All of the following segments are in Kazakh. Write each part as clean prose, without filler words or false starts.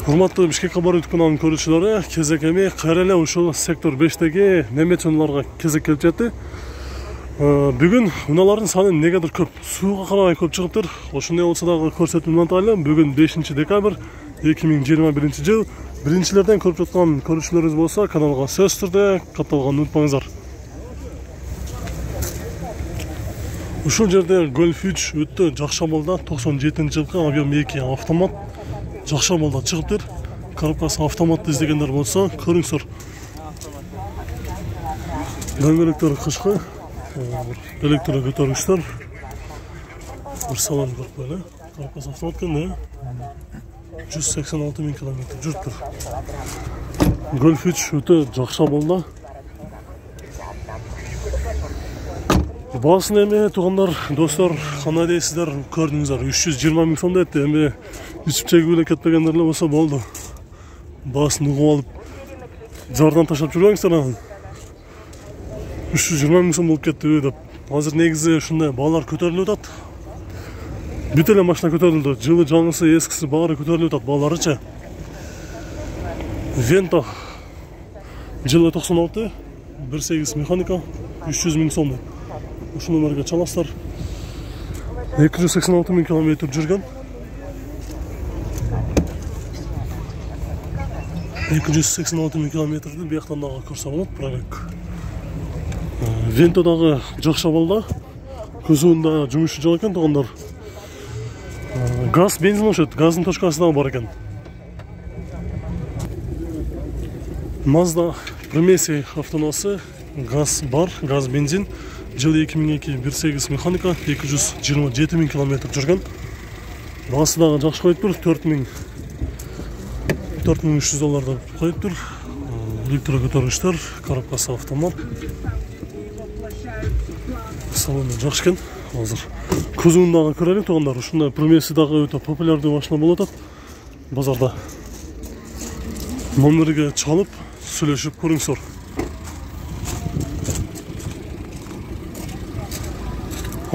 Урматтуу Бишкек кабар өткөнүн көрүүчүлөрү, кезек эми кайра ушул сектор 5-теги немет унааларга кезек келип жатты. Бүгүн унаалардын саны негедир көп, сууга карабай көп чыгыптыр. Ошондой болсо дагы көрсөтүүнү атайлы. Бүгүн 5-декабрь 2021 жыл. Биринчилерден көрүп жаткан көрүүчүлөрүбүз болсо, каналга сөз түрдө катталганды унутпаңыздар. Ушул жерде Golf 3 өтө жакшы абалда 97-жылкы объем 2 автомат жакшы абалда чыгыптыр. Коробкасы автоматты издегендер болсо, көрүңүздөр. Дөңгөлөктөрү кышкы, электро көтөргүчтөр. Бир салон көп эле. Коробкасы автомат экен, 186 000 км жүрүптүр. Golf 3 өтө жакшы абалда. Баасын эми туугандар, достор, кандай дейсиздер? Көрдүңүздөр, 320 000 сом депти. Эми ичип чегип эле кетпегендер эле болсо болду. Баасын угуп алып, жардан таштап жүрбөңүздөр анан. 320 000 сом болуп кетти деп. Азыр негизи ушундай баалар көтөрүлүп атат. Бүт эле машина көтөрүлдү. Жылы жаңысы, эскиси баары көтөрүлүп атат бааларычы. Vento жылы 96, 1.8 механика, 300 000 сом. Ушул номерге чаласыздар. 286 000 км жүргөн. 286 000 км бияктан дагы көрсө болот, пробег. Vento дагы жакшы абалда. Көзүндө жумушу жок экен, туугандар. Газ, бензин окшойт. Газдын точкасы дагы бар экен. Mazda Primesi автоунаасы, газ бар, газ, бензин. Жылы 2002, 1.8 механика, 227 000 км жүргөн. Баасы дагы жакшы коюптур, $4300 деп коюптур. Электро көтөргүчтөр, коробкасы автомат. Салону жакшы экен. Азыр көзүн дагы көрөлүк, туугандар. Ушундай Примеси дагы өтө популярдуу машина болуп атат базарда. Номерге чалып, сүйлөшүп көрүңүздөр.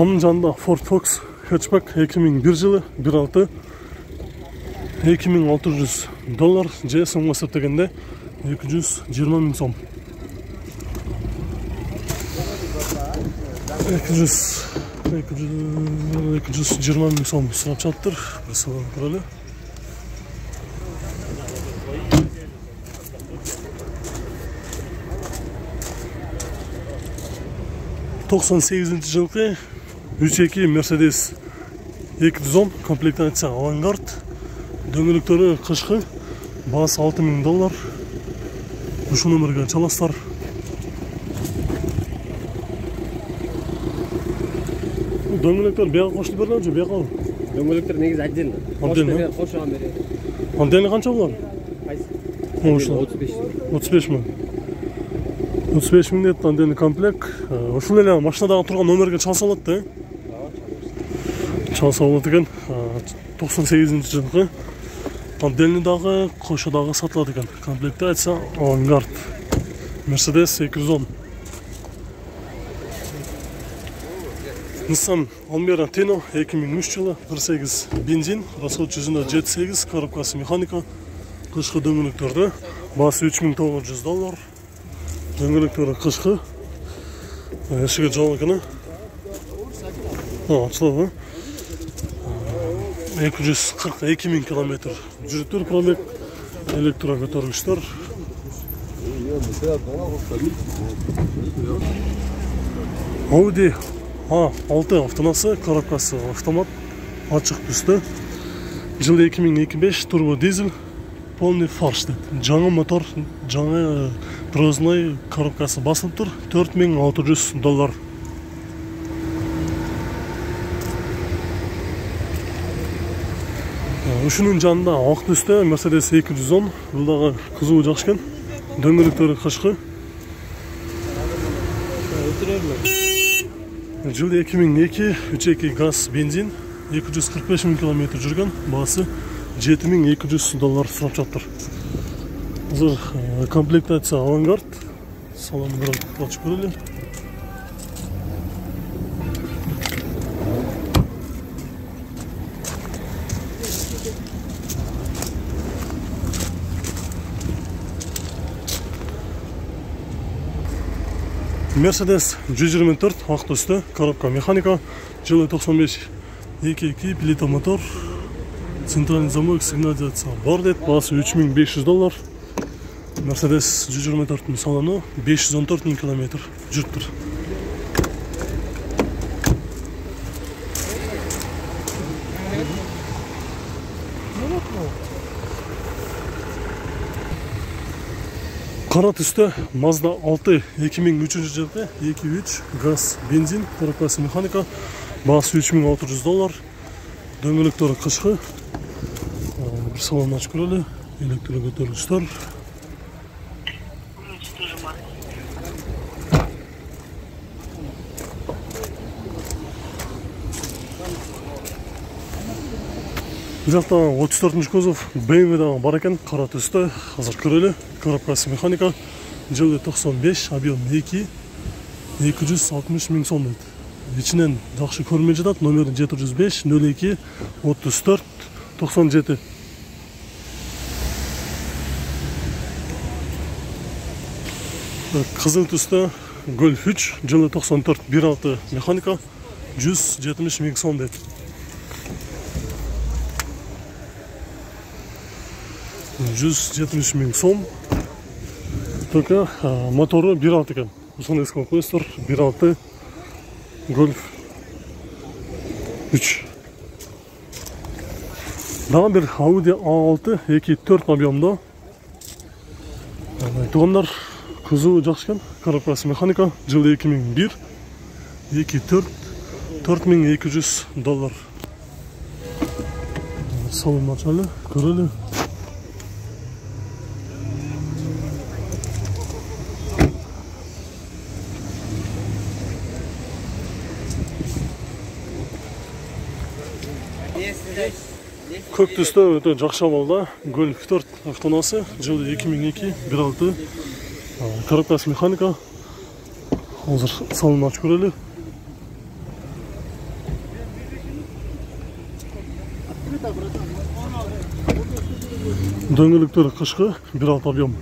Анын жанында Ford Focus Hatchback 2001 жылы 1.6 $2600 же сомго эсептегенде 220 000 сом. 220 000 сом сурап жатыр. Бир салон көрөлү. жылкы 3.2 Mercedes 210 комплектация Avantgarde. Дөңгөлөктөрү кышкы, баасы $6000. Ушул номерге чаласыздар. Дөңгөлөктөр бияга кошулуп берилби же бияга? Дөңгөлөктөр негизи отдельно. Отдельно. Кошуган берет. Отдельно канча болот? Кайсы? 35 000. 35 000 деп отдельный комплект. Ушул эле машинадагы турган номерге чалса болот да? Чалса болот экен. 98-жылкы. Отдельный дагы, кошо дагы сатылат экен. Комплектация Avantgarde. Mercedes 210. Nissan Almera Teno 2003 жылы 1.8 бензин, расход жүзүндө 7.8, коробкасы механика, кышкы дөңгөлөктөрдө, баасы $3900. Дөңгөлөктөрү кышкы, эшиги жабык экен. Ачылабы. 242 000 км жүрүптүр, пробег, электро көтөргүчтөр. Audi A6 автоунаасы, коробкасы автомат, ачык түстө. Жылы 2025, турбо дизель, полный фарш. Жаңы мотор, жаңы дрозной, коробкасы басылып тур, $4600. Ушунун жанында ак түстө Mercedes 210, бул дагы кызуу жакшы экен. Дөңгөлөктөрү кышкы. Жылы 2002, 3.2 газ, бензин, 245 000 км жүргөн, баасы $7200 сурап жатыр. Азыр комплектация Avantgarde. Салонду бирок ачып көрөлү. Mercedes 124 ак түсті, коробка механика, жылы 95, 2.2 плита мотор, центральный замок, сигнализация бар деді, басы $3500. Mercedes 124 салоны 514 000 км жүріп тұр. Қара түсті Mazda 6 2003 жылғы 2.3 газ бензин, коробкасы механика, басы $3600. Дөңгелектері қышқы. Bir салон ашып көрелі, электрлі көтергіштер. Бұл жақта 34-ші кузов BMW-дағы бар екен, қара түсті, қазір көрелі, коробкасы механика, жылы 95, объем 2, 260 000 сом дейді. Içінен жақсы көрме жатады, номері 705 02 34 97. Қызыл түсті Golf 3, жылы 94, 1.6 механика, 170 000 сом дейді. 170 000 сом. Только моторы 1.6 екен. Осыны еске қойсыздар, 1.6 Golf 3. Daha bir Audi A6 2.4 объемда. Туғандар кузовы жақсы екен, коробкасы механика, жылы 2001, 2.4 $4200. Салон açalı, көрелі. Көк түсті өте жақсы болды. Golf 4 автонасы, жылы 2002, 1.6, коробкасы механика. Hazır салон açıp көрелі. Дөңгелектері қышқы, 1.6 объем.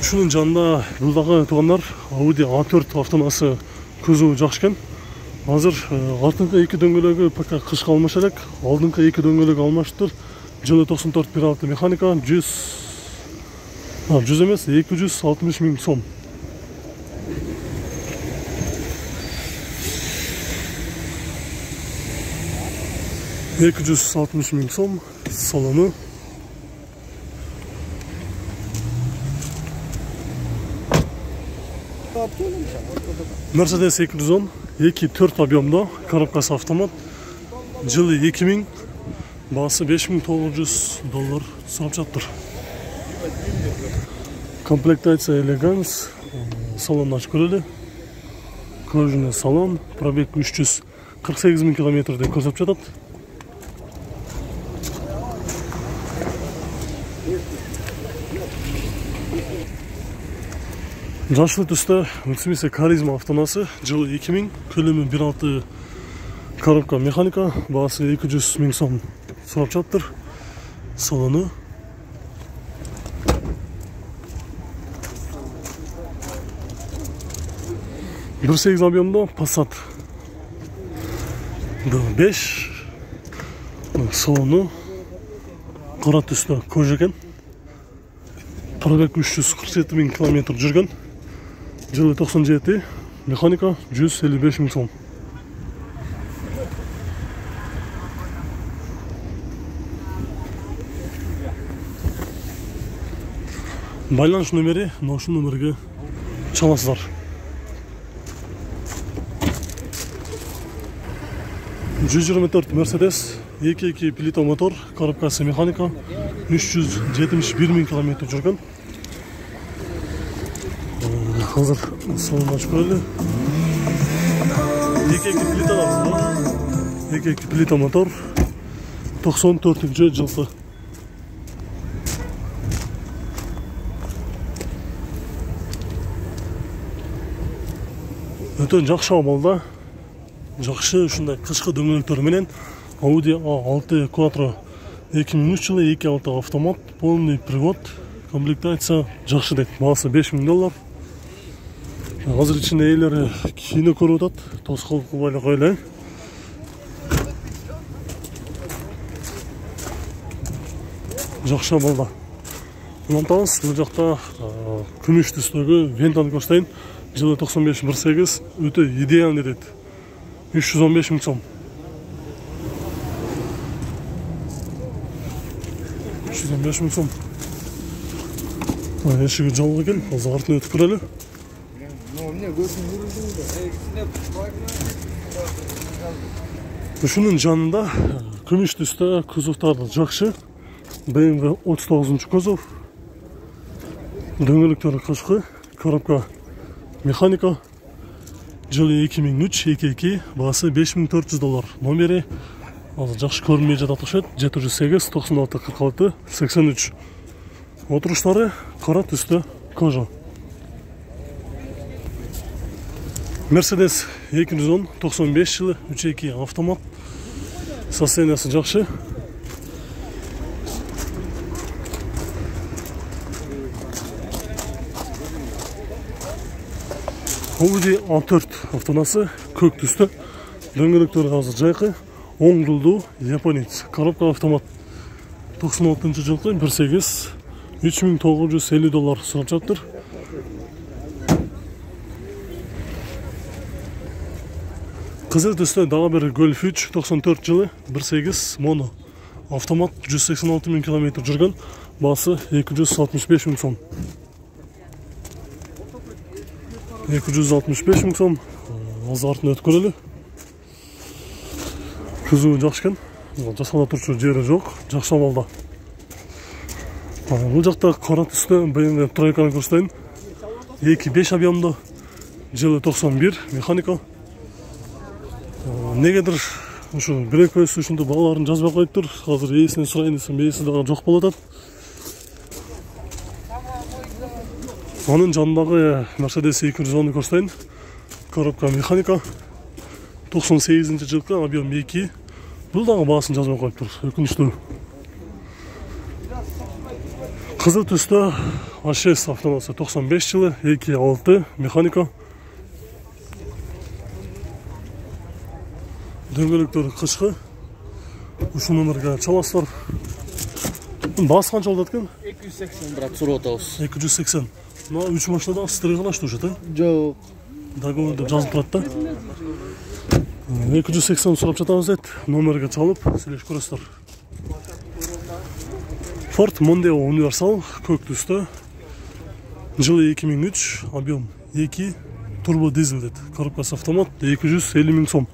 Шунun жанында бұлдағы туғандар Audi A4 автонасы көзі жақсы екен. Hazır артыңғы екі дөңгелегі пока қышқы алмаш әлек, алдыңғы екі дөңгелегі алмаштыр. Жылы 94 1.6 механика, 100 емес, 260 000 сом. $260 000 сом салоны. Mercedes 210 2.4 объемда, коробкасы автомат, жылы 2000, басы $5900 сұрап жатыр. Комплектация элеганс, салон ашып көрелі, кожаный салон, пробег 348 000 километрде көрсетіп жатады. Жасыл түсті Mitsubishi Charisma автонасы, жылы 2000, көлемі 1.6 коробка механика, басы 200 000 сом сұрап жатыр. Салоны. Bir 8 объемда Passat D5. Салоны. Қара түсті кожа екен. Пробег 347 000 километр жүрген. Жылы 97, механика 155 000 сом. Байланыш номері, ношу номерге çalasızlar. Mercedes 2.2 плита мотор, коробкасы механика, 371 000 километр жүрген. Hazır salon açıp böyle. 2.2 plita var. 2.2 plita motor. 94 жылғы. Өте жақсы амалда. Жақсы ушундай кышкы дөңгөлөктөр менен Audi A6 Quattro 2003 жылы 2.6 автомат, полный привод, комплектация жакшы дейт. Баасы $5000. Азыр ичинде ээлери кино көрүп атат. Тоскоол кылбай эле коелу. Жакшы болду. Унутабыз, бул жакта күмүш түстөгү Вентаны көрсөтөйүн. Жылы 95-18 өтө идеалный дейт. 315 000 сом. 315 000 сом. Эшиги жабык экен, азыр артына өтүп көрөлү. Ушунун жанында күмүш түстө кузовтары жакшы. BMW 39-кузов. Дөңгөлөктөрү кышкы, коробка механика. Жылы 2003-22, баасы $5400. Номери азыр жакшы көрүнбөй жатат окшойт. 708 96 46 83. Отуруштары кара түстө кожа. Mercedes 210 95 жылы 3.2 автомат. Состояниясы жакшы. Audi A4 автонасы көк түстө. Дөңгөлөктөрү азыр жайкы. Оң жолдуу японец. Коробка автомат. 96-жылкы 1.8 $3950 сурап жатыр. Кызыл түстө дагы бир Golf 3 94 жылы 1.8 моно. Автомат 186 000 км жүргөн. Баасы 265 000 сом. 265 000 сом. Азыр артына өтүп көрөлү. Кузову жакшы экен. Жасала турчу жери жок. Жакшы абалда. Бул жакта кара түстө BMW тройканы көрсөтөйүн. 2.5 объемдо. Жылы 91 механика. Негедир ушу бирекөз ушунду бааларын жазбай коюптур. Азыр ээсинен сурайын десем, ээси дагы жок болуп атат. Анын жанындагы Mercedes 210-ны көрсөтөйүн. Коробка механика. 98-жылкы объем 2. Бул дагы баасын жазбай коюптур. Өкүнүчтүү. Кызыл түстө A6 автонасы 95 жылы 2.6 механика. Дөңгөлөктөрү кышкы. Ушул номерге чаласыздар. Баасы канча болот экен? 280 брат сурап атабыз. 280. Мына 3 машинада стрыгалашты уже, да? Жок. Договорда жазып турат да. 280 сурап жатабыз дейт. Номерге чалып, сүйлөшүп көрөсүздөр. Ford Mondeo универсал көк түстө. Жылы 2003, объем 2, турбо дизель дейт. Коробкасы автомат 250 000 сом.